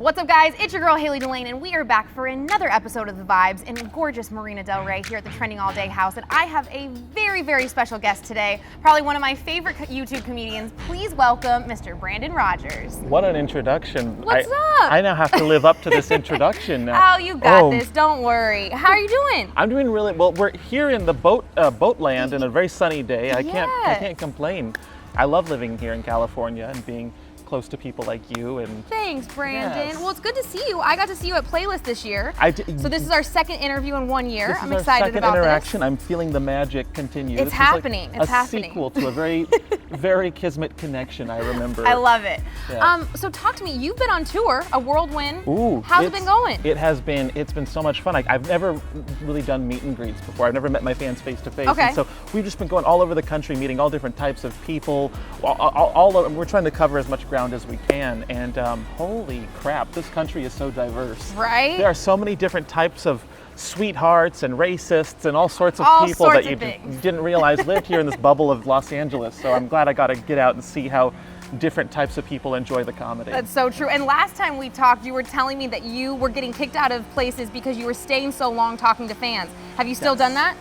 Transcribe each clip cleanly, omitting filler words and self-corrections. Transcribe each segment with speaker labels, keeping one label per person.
Speaker 1: What's up, guys? It's your girl, Hayley Delaine, and we are back for another episode of The Vibes in gorgeous Marina Del Rey here at the Trending All Day House. And I have a very, very special guest today, probably one of my favorite YouTube comedians. Please welcome Mr. Brandon Rogers.
Speaker 2: What an introduction.
Speaker 1: What's up?
Speaker 2: I now have to live up to this introduction now.
Speaker 1: Oh, you got this. Don't worry. How are you doing?
Speaker 2: I'm doing really well. We're here in the boatland in a very sunny day. I can't complain. I love living here in California and being close to people like you. And
Speaker 1: thanks, Brandon.
Speaker 2: Yes.
Speaker 1: Well, it's good to see you. I got to see you at Playlist this year.
Speaker 2: So
Speaker 1: this is our second interview in 1 year. I'm excited
Speaker 2: our second
Speaker 1: about
Speaker 2: interaction.
Speaker 1: this.
Speaker 2: I'm feeling the magic continue.
Speaker 1: It's happening.
Speaker 2: It's happening. Sequel to a very, very kismet connection. I remember.
Speaker 1: I love it.
Speaker 2: Yeah.
Speaker 1: So talk to me. You've been on tour, a whirlwind.
Speaker 2: Ooh,
Speaker 1: how's it been going?
Speaker 2: It's been so much fun. I've never really done meet and greets before. I've never met my fans face to face.
Speaker 1: Okay.
Speaker 2: And so we've just been going all over the country, meeting all different types of people. All over, we're trying to cover as much ground as we can. And holy crap, this country is so diverse.
Speaker 1: Right?
Speaker 2: There are so many different types of sweethearts and racists and all sorts of people that you didn't realize lived here in this bubble of Los Angeles. So I'm glad I got to get out and see how different types of people enjoy the comedy.
Speaker 1: That's so true. And last time we talked, you were telling me that you were getting kicked out of places because you were staying so long talking to fans. Have you still done that?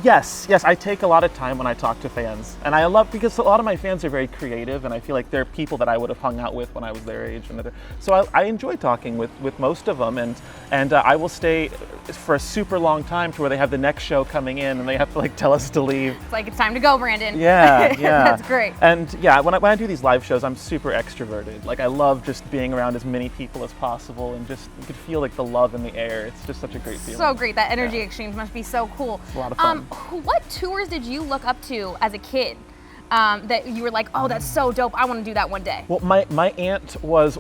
Speaker 2: Yes. I take a lot of time when I talk to fans, and I love, because a lot of my fans are very creative, and I feel like they're people that I would have hung out with when I was their age. So I enjoy talking with most of them, and I will stay for a super long time to where they have the next show coming in, and they have to tell us to leave.
Speaker 1: It's like, it's time to go, Brandon.
Speaker 2: Yeah.
Speaker 1: That's great.
Speaker 2: And yeah, when I do these live shows, I'm super extroverted. I love just being around as many people as possible, and just you could feel the love in the air. It's just such a great feeling.
Speaker 1: So great. That energy exchange must be so cool.
Speaker 2: It's a lot of fun.
Speaker 1: What tours did you look up to as a kid that you were like, oh, that's so dope, I want to do that one day?
Speaker 2: Well, my aunt was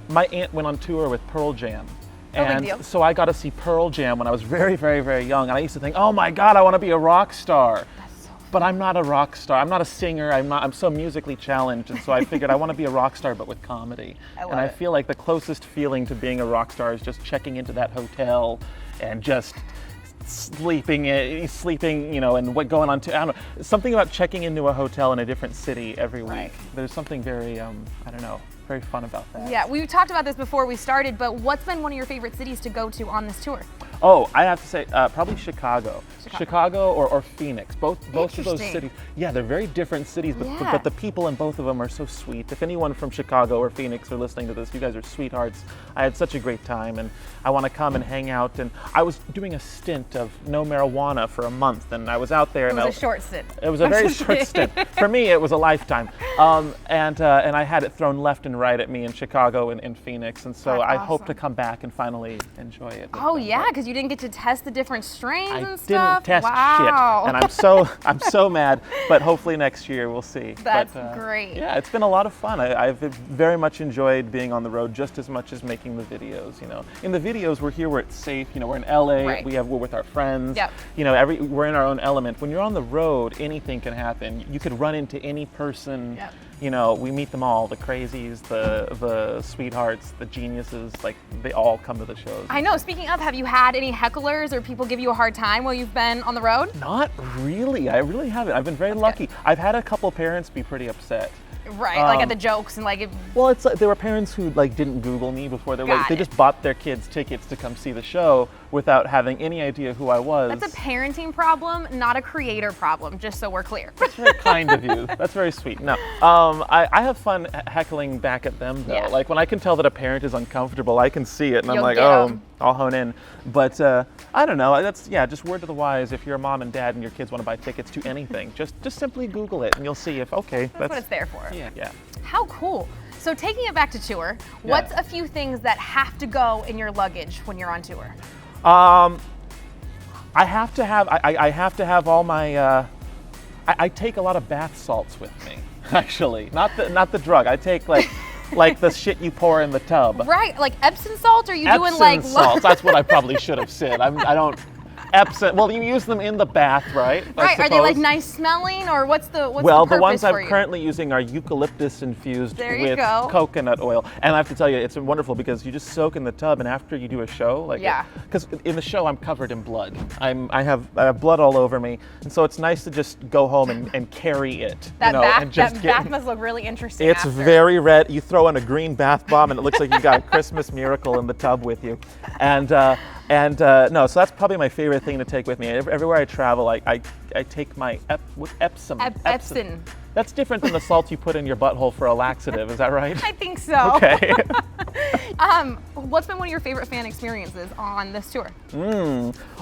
Speaker 2: my aunt went on tour with Pearl Jam. And so I got to see Pearl Jam when I was very, very, very young. And I used to think, oh my God, I want to be a rock star. But I'm not a rock star. I'm not a singer. I'm so musically challenged. And so I figured I want to be a rock star, but with comedy. I feel like the closest feeling to being a rock star is just checking into that hotel and just sleeping, and what going on to, I don't know, something about checking into a hotel in a different city every week.
Speaker 1: Right.
Speaker 2: There's something very, very fun about that.
Speaker 1: Yeah, we talked about this before we started, but what's been one of your favorite cities to go to on this tour?
Speaker 2: Oh, I have to say, probably Chicago or Phoenix. Both of those cities. Yeah, they're very different cities, but the people in both of them are so sweet. If anyone from Chicago or Phoenix are listening to this, you guys are sweethearts. I had such a great time, and I want to come and hang out. And I was doing a stint of no marijuana for a month, and I was out there.
Speaker 1: It was a short stint.
Speaker 2: It was a very short stint. For me, it was a lifetime. And I had it thrown left and right at me in Chicago and in Phoenix, and so I hope to come back and finally enjoy it.
Speaker 1: Oh yeah, because you didn't get to test the different strains and stuff.
Speaker 2: I didn't test shit, and I'm so mad. But hopefully next year we'll see.
Speaker 1: That's great.
Speaker 2: Yeah, it's been a lot of fun. I've very much enjoyed being on the road just as much as making the videos. In the videos we're here where it's safe. We're in LA.
Speaker 1: Right.
Speaker 2: We're with our friends.
Speaker 1: Yep.
Speaker 2: We're in our own element. When you're on the road, anything can happen. You could run into any person.
Speaker 1: Yep.
Speaker 2: We meet them all, the crazies, the sweethearts, the geniuses, they all come to the shows.
Speaker 1: I know. Speaking of, have you had any hecklers or people give you a hard time while you've been on the road?
Speaker 2: Not really. I really haven't. I've been very lucky. Good. I've had a couple parents be pretty upset.
Speaker 1: Right, at the jokes and
Speaker 2: Well, it's there were parents who didn't Google me before. They just bought their kids tickets to come see the show without having any idea who I was.
Speaker 1: That's a parenting problem, not a creator problem, just so we're clear.
Speaker 2: That's very kind of you. That's very sweet. No, I have fun heckling back at them though.
Speaker 1: Yeah.
Speaker 2: When I can tell that a parent is uncomfortable, I can see it and I'm like, I'll hone in. But I don't know. That's just word to the wise. If you're a mom and dad and your kids want to buy tickets to anything, just simply Google it and you'll see if that's
Speaker 1: what it's there for.
Speaker 2: Yeah.
Speaker 1: How cool. So taking it back to tour, what's a few things that have to go in your luggage when you're on tour?
Speaker 2: I have to have all my. I take a lot of bath salts with me. Actually, not the drug. I take the shit you pour in the tub.
Speaker 1: Right, like Epsom salt. Or are you doing
Speaker 2: Epsom salts? That's what I probably should have said. I don't. Epsom. Well, you use them in the bath, right?
Speaker 1: Right. Are they like nice smelling, or what's the
Speaker 2: Well,
Speaker 1: the
Speaker 2: the ones I'm
Speaker 1: you?
Speaker 2: currently using are eucalyptus infused with
Speaker 1: go.
Speaker 2: coconut oil, and I have to tell you, it's wonderful because you just soak in the tub, and after you do a show, like because in the show I'm covered in blood. I have blood all over me, and so it's nice to just go home and carry it.
Speaker 1: That bath,
Speaker 2: and just
Speaker 1: bath must look really interesting.
Speaker 2: It's
Speaker 1: after.
Speaker 2: very red. You throw in a green bath bomb, and it looks like you got a Christmas miracle in the tub with you, and no, so that's probably my favorite thing to take with me. Everywhere I travel, I take my Epsom.
Speaker 1: Epsom.
Speaker 2: That's different than the salt you put in your butthole for a laxative, is that right?
Speaker 1: I think so.
Speaker 2: Okay.
Speaker 1: What's been one of your favorite fan experiences on this tour?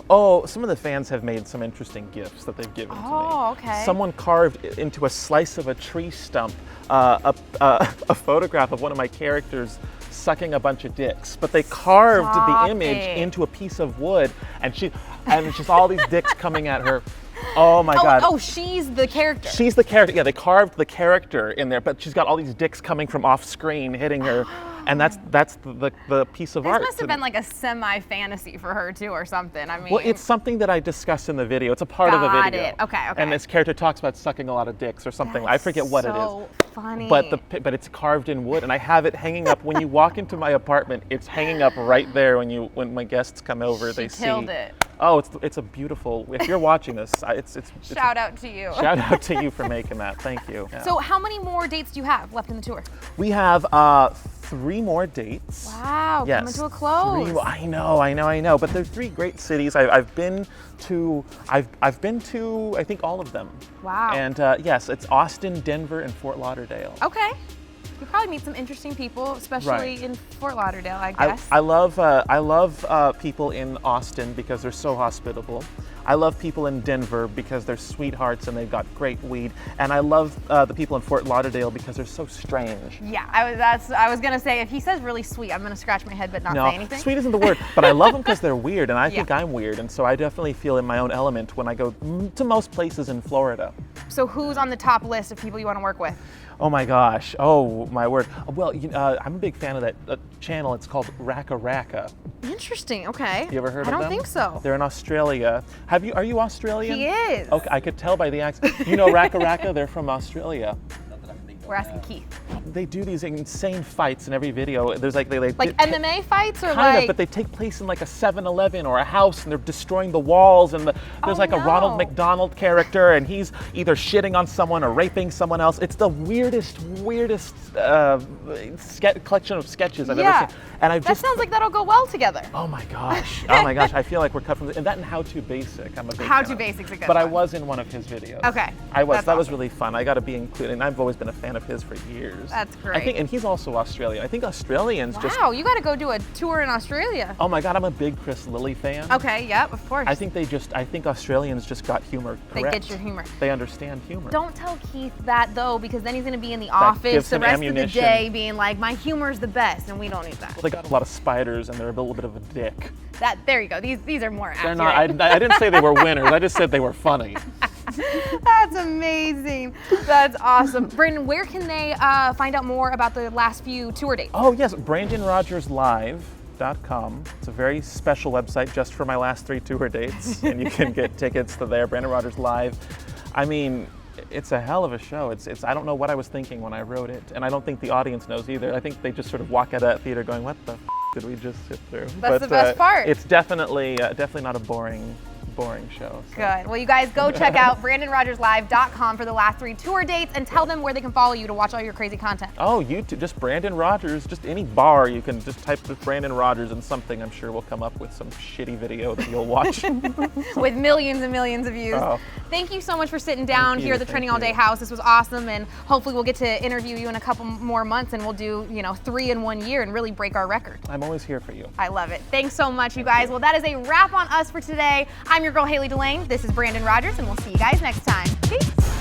Speaker 2: Oh, some of the fans have made some interesting gifts that they've given to me.
Speaker 1: Oh, okay.
Speaker 2: Someone carved into a slice of a tree stump a photograph of one of my characters sucking a bunch of dicks, but they carved the image into a piece of wood, and it's just all these dicks coming at her. Oh my God.
Speaker 1: Oh, she's the character.
Speaker 2: She's the character. Yeah, they carved the character in there, but she's got all these dicks coming from off screen hitting her. And that's the piece of art.
Speaker 1: This must have been like a semi-fantasy for her too, or something. I mean,
Speaker 2: well, it's something that I discuss in the video. It's a part of the video.
Speaker 1: Okay.
Speaker 2: And this character talks about sucking a lot of dicks or something. I forget what it is.
Speaker 1: So funny.
Speaker 2: But it's carved in wood, and I have it hanging up. When you walk into my apartment, it's hanging up right there. When my guests come over, they see.
Speaker 1: Killed it.
Speaker 2: Oh, it's a beautifal. If you're watching this, it's
Speaker 1: shout out to you.
Speaker 2: Shout out to you for making that. Thank you. Yeah.
Speaker 1: So, how many more dates do you have left in the tour?
Speaker 2: We have 3 more dates.
Speaker 1: Wow, coming to a close.
Speaker 2: 3, I know. But they're 3 great cities. I've been to I think all of them.
Speaker 1: Wow.
Speaker 2: And yes, it's Austin, Denver, and Fort Lauderdale.
Speaker 1: Okay. You probably meet some interesting people, especially in Fort Lauderdale, I guess.
Speaker 2: I love people in Austin because they're so hospitable. I love people in Denver because they're sweethearts and they've got great weed. And I love the people in Fort Lauderdale because they're so strange.
Speaker 1: Yeah, I was gonna say, if he says really sweet, I'm gonna scratch my head but not say anything.
Speaker 2: Sweet isn't the word, but I love them because they're weird, and I think I'm weird, and so I definitely feel in my own element when I go to most places in Florida.
Speaker 1: So who's on the top list of people you want to work with?
Speaker 2: Oh my gosh! Oh my word! Well, I'm a big fan of that channel. It's called Raka Raka.
Speaker 1: Interesting. Okay.
Speaker 2: You ever heard of them?
Speaker 1: I don't think so.
Speaker 2: They're in Australia. Are you Australian?
Speaker 1: He is.
Speaker 2: Okay, I could tell by the accent. You know Raka Raka? They're from Australia.
Speaker 1: We're asking Keith.
Speaker 2: They do these insane fights in every video. There's like
Speaker 1: MMA fights, or
Speaker 2: kind of, but they take place in like a 7-Eleven or a house, and they're destroying the walls. And there's a Ronald McDonald character, and he's either shitting on someone or raping someone else. It's the weirdest collection of sketches I've ever seen. And
Speaker 1: that sounds like that'll go well together.
Speaker 2: Oh my gosh! Oh my gosh! I feel like we're cut from and that and How to Basic. I'm a big
Speaker 1: How to Basic's a good
Speaker 2: But
Speaker 1: one.
Speaker 2: I was in one of his videos.
Speaker 1: Okay.
Speaker 2: I was.
Speaker 1: That's
Speaker 2: that was
Speaker 1: awesome.
Speaker 2: really fun. I got to be included, and I've always been a fan of his for years.
Speaker 1: That's great.
Speaker 2: I think, and he's also Australian. I think Australians just.
Speaker 1: Wow, you got to go do a tour in Australia.
Speaker 2: Oh my God, I'm a big Chris Lilly fan.
Speaker 1: Okay, yep, of course.
Speaker 2: I think Australians just got humor correct.
Speaker 1: They get your humor.
Speaker 2: They understand humor.
Speaker 1: Don't tell Keith that though, because then he's going to be in the office the rest of the day being like, my humor's the best, and we don't need that.
Speaker 2: Well, they got a lot of spiders, and they're a little bit of a dick.
Speaker 1: There you go. These are more accurate.
Speaker 2: They're not. I didn't say they were winners. I just said they were funny.
Speaker 1: That's amazing. That's awesome. Brandon, where can they find out more about the last few tour dates?
Speaker 2: Oh yes, BrandonRogersLive.com. It's a very special website just for my last 3 tour dates, and you can get tickets to there. Brandon Rogers Live. I mean, it's a hell of a show. It's I don't know what I was thinking when I wrote it, and I don't think the audience knows either. I think they just sort of walk out of that theater going, "What the f did we just sit through?"
Speaker 1: That's the best part.
Speaker 2: It's definitely not a boring show. So.
Speaker 1: Good. Well, you guys go check out BrandonRogersLive.com for the last 3 tour dates, and tell them where they can follow you to watch all your crazy content.
Speaker 2: Oh, YouTube, just Brandon Rogers, just any bar you can just type Brandon Rogers and something. I'm sure we'll come up with some shitty video that you'll watch.
Speaker 1: With millions and millions of views.
Speaker 2: Oh.
Speaker 1: Thank you so much for sitting down here at the Trending All Day House. This was awesome, and hopefully we'll get to interview you in a couple more months, and we'll do 3 in 1 year and really break our record.
Speaker 2: I'm always here for you.
Speaker 1: I love it. Thanks so much, you guys. Well, that is a wrap on us for today. I'm your girl, Hayley Delaine. This is Brandon Rogers, and we'll see you guys next time. Peace.